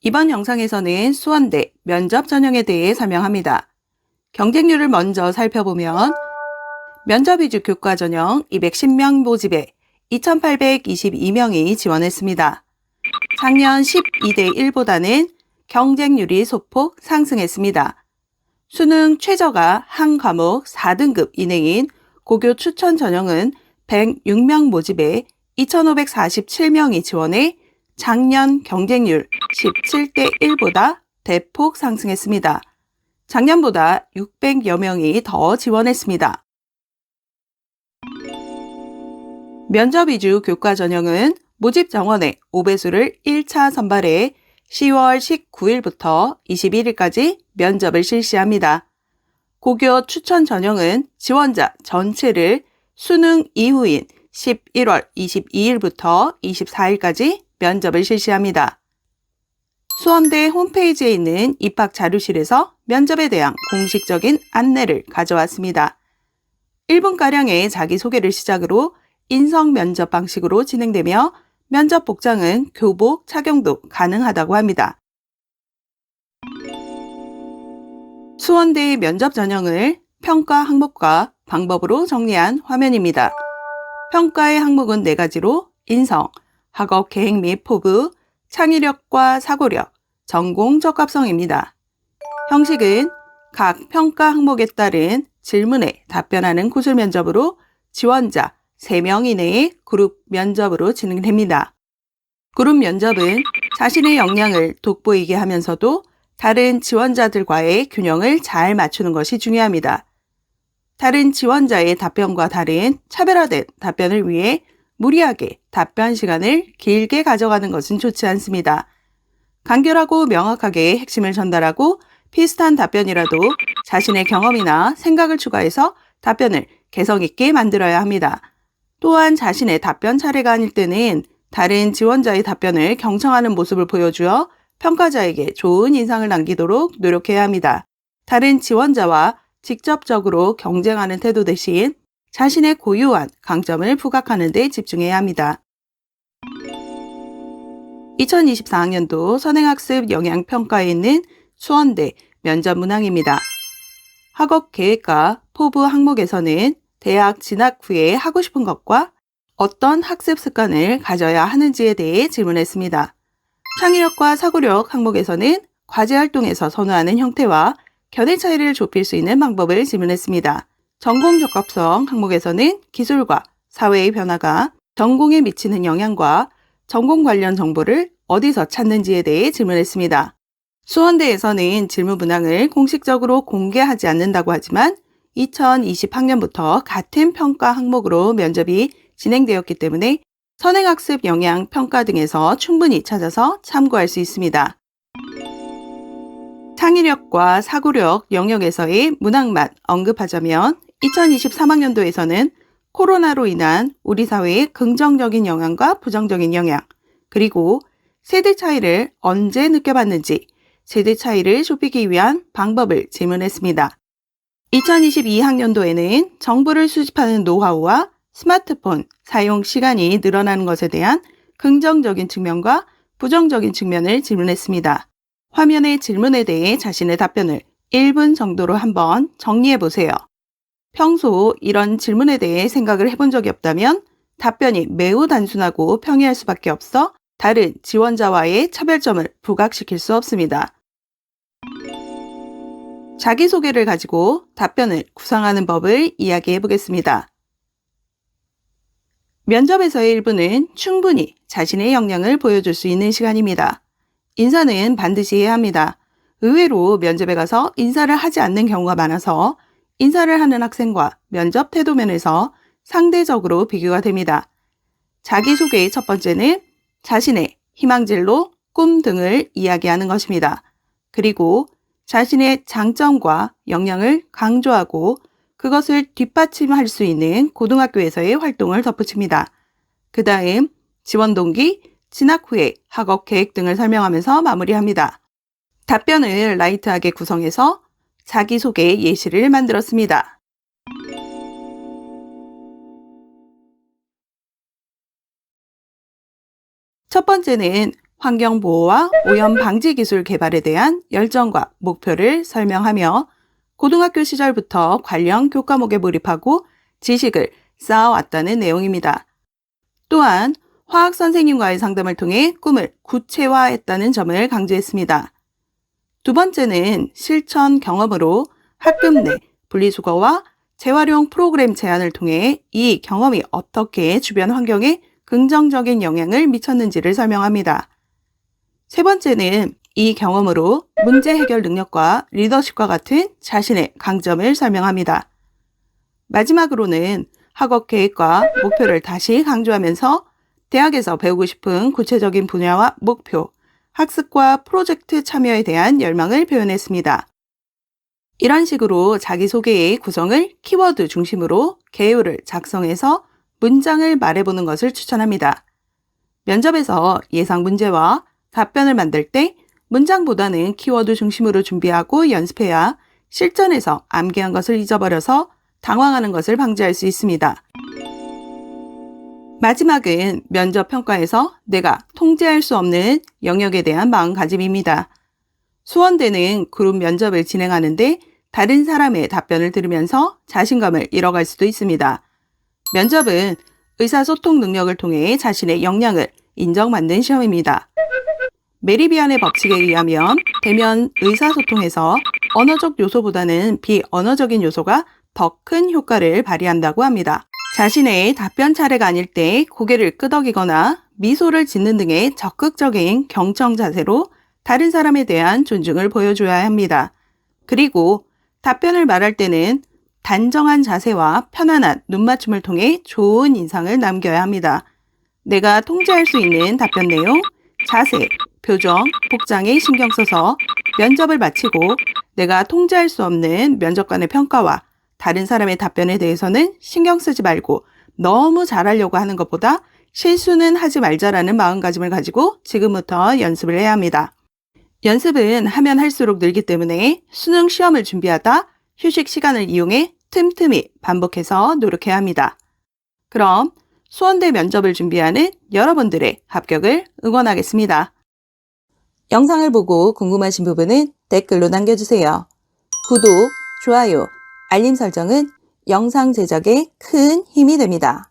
이번 영상에서는 수원대 면접 전형에 대해 설명합니다. 경쟁률을 먼저 살펴보면 면접 위주 교과 전형 210명 모집에 2,822명이 지원했습니다. 작년 12대 1보다는 경쟁률이 소폭 상승했습니다. 수능 최저가 한 과목 4등급 이내인 고교 추천 전형은 106명 모집에 2,547명이 지원해 작년 경쟁률 17대 1보다 대폭 상승했습니다. 작년보다 600여 명이 더 지원했습니다. 면접 위주 교과 전형은 모집 정원의 5배수를 1차 선발해 10월 19일부터 21일까지 면접을 실시합니다. 고교 추천 전형은 지원자 전체를 수능 이후인 11월 22일부터 24일까지 면접을 실시합니다. 수원대 홈페이지에 있는 입학 자료실에서 면접에 대한 공식적인 안내를 가져왔습니다. 1분가량의 자기소개를 시작으로 인성 면접 방식으로 진행되며 면접 복장은 교복 착용도 가능하다고 합니다. 수원대의 면접 전형을 평가 항목과 방법으로 정리한 화면입니다. 평가의 항목은 4가지로 인성, 학업 계획 및 포부, 창의력과 사고력, 전공 적합성입니다. 형식은 각 평가 항목에 따른 질문에 답변하는 구술 면접으로 지원자 3명 이내의 그룹 면접으로 진행됩니다. 그룹 면접은 자신의 역량을 돋보이게 하면서도 다른 지원자들과의 균형을 잘 맞추는 것이 중요합니다. 다른 지원자의 답변과 다른 차별화된 답변을 위해 무리하게 답변 시간을 길게 가져가는 것은 좋지 않습니다. 간결하고 명확하게 핵심을 전달하고 비슷한 답변이라도 자신의 경험이나 생각을 추가해서 답변을 개성 있게 만들어야 합니다. 또한 자신의 답변 차례가 아닐 때는 다른 지원자의 답변을 경청하는 모습을 보여주어 평가자에게 좋은 인상을 남기도록 노력해야 합니다. 다른 지원자와 직접적으로 경쟁하는 태도 대신 자신의 고유한 강점을 부각하는 데 집중해야 합니다. 2024학년도 선행학습 영양평가에 있는 수원대 면접 문항입니다. 학업 계획과 포부 항목에서는 대학 진학 후에 하고 싶은 것과 어떤 학습 습관을 가져야 하는지에 대해 질문했습니다. 창의력과 사고력 항목에서는 과제 활동에서 선호하는 형태와 견해 차이를 좁힐 수 있는 방법을 질문했습니다. 전공 적합성 항목에서는 기술과 사회의 변화가 전공에 미치는 영향과 전공 관련 정보를 어디서 찾는지에 대해 질문했습니다. 수원대에서는 질문 문항을 공식적으로 공개하지 않는다고 하지만 2020학년부터 같은 평가 항목으로 면접이 진행되었기 때문에 선행학습 영양 평가 등에서 충분히 찾아서 참고할 수 있습니다. 창의력과 사고력 영역에서의 문항만 언급하자면 2023학년도에서는 코로나로 인한 우리 사회의 긍정적인 영향과 부정적인 영향, 그리고 세대 차이를 언제 느껴봤는지 세대 차이를 좁히기 위한 방법을 질문했습니다. 2022학년도에는 정보를 수집하는 노하우와 스마트폰 사용 시간이 늘어나는 것에 대한 긍정적인 측면과 부정적인 측면을 질문했습니다. 화면의 질문에 대해 자신의 답변을 1분 정도로 한번 정리해 보세요. 평소 이런 질문에 대해 생각을 해본 적이 없다면 답변이 매우 단순하고 평이할 수밖에 없어 다른 지원자와의 차별점을 부각시킬 수 없습니다. 자기소개를 가지고 답변을 구상하는 법을 이야기해 보겠습니다. 면접에서의 일부는 충분히 자신의 역량을 보여줄 수 있는 시간입니다. 인사는 반드시 해야 합니다. 의외로 면접에 가서 인사를 하지 않는 경우가 많아서 인사를 하는 학생과 면접 태도 면에서 상대적으로 비교가 됩니다. 자기소개의 첫 번째는 자신의 희망진로, 꿈 등을 이야기하는 것입니다. 그리고 자신의 장점과 역량을 강조하고 그것을 뒷받침할 수 있는 고등학교에서의 활동을 덧붙입니다. 그 다음 지원 동기, 진학 후의 학업 계획 등을 설명하면서 마무리합니다. 답변을 라이트하게 구성해서 자기소개 예시를 만들었습니다. 첫 번째는 환경보호와 오염 방지 기술 개발에 대한 열정과 목표를 설명하며 고등학교 시절부터 관련 교과목에 몰입하고 지식을 쌓아왔다는 내용입니다. 또한 화학 선생님과의 상담을 통해 꿈을 구체화했다는 점을 강조했습니다. 두 번째는 실천 경험으로 학급 내 분리수거와 재활용 프로그램 제안을 통해 이 경험이 어떻게 주변 환경에 긍정적인 영향을 미쳤는지를 설명합니다. 세 번째는 이 경험으로 문제 해결 능력과 리더십과 같은 자신의 강점을 설명합니다. 마지막으로는 학업 계획과 목표를 다시 강조하면서 대학에서 배우고 싶은 구체적인 분야와 목표, 학습과 프로젝트 참여에 대한 열망을 표현했습니다. 이런 식으로 자기소개의 구성을 키워드 중심으로 개요를 작성해서 문장을 말해보는 것을 추천합니다. 면접에서 예상 문제와 답변을 만들 때 문장보다는 키워드 중심으로 준비하고 연습해야 실전에서 암기한 것을 잊어버려서 당황하는 것을 방지할 수 있습니다. 마지막은 면접 평가에서 내가 통제할 수 없는 영역에 대한 마음가짐입니다. 수원대는 그룹 면접을 진행하는데 다른 사람의 답변을 들으면서 자신감을 잃어갈 수도 있습니다. 면접은 의사소통 능력을 통해 자신의 역량을 인정받는 시험입니다. 메리비안의 법칙에 의하면 대면 의사소통에서 언어적 요소보다는 비언어적인 요소가 더 큰 효과를 발휘한다고 합니다. 자신의 답변 차례가 아닐 때 고개를 끄덕이거나 미소를 짓는 등의 적극적인 경청 자세로 다른 사람에 대한 존중을 보여줘야 합니다. 그리고 답변을 말할 때는 단정한 자세와 편안한 눈맞춤을 통해 좋은 인상을 남겨야 합니다. 내가 통제할 수 있는 답변 내용, 자세, 표정, 복장에 신경 써서 면접을 마치고 내가 통제할 수 없는 면접관의 평가와 다른 사람의 답변에 대해서는 신경 쓰지 말고 너무 잘하려고 하는 것보다 실수는 하지 말자라는 마음가짐을 가지고 지금부터 연습을 해야 합니다. 연습은 하면 할수록 늘기 때문에 수능 시험을 준비하다 휴식 시간을 이용해 틈틈이 반복해서 노력해야 합니다. 그럼 수원대 면접을 준비하는 여러분들의 합격을 응원하겠습니다. 영상을 보고 궁금하신 부분은 댓글로 남겨주세요. 구독, 좋아요, 알림 설정은 영상 제작에 큰 힘이 됩니다.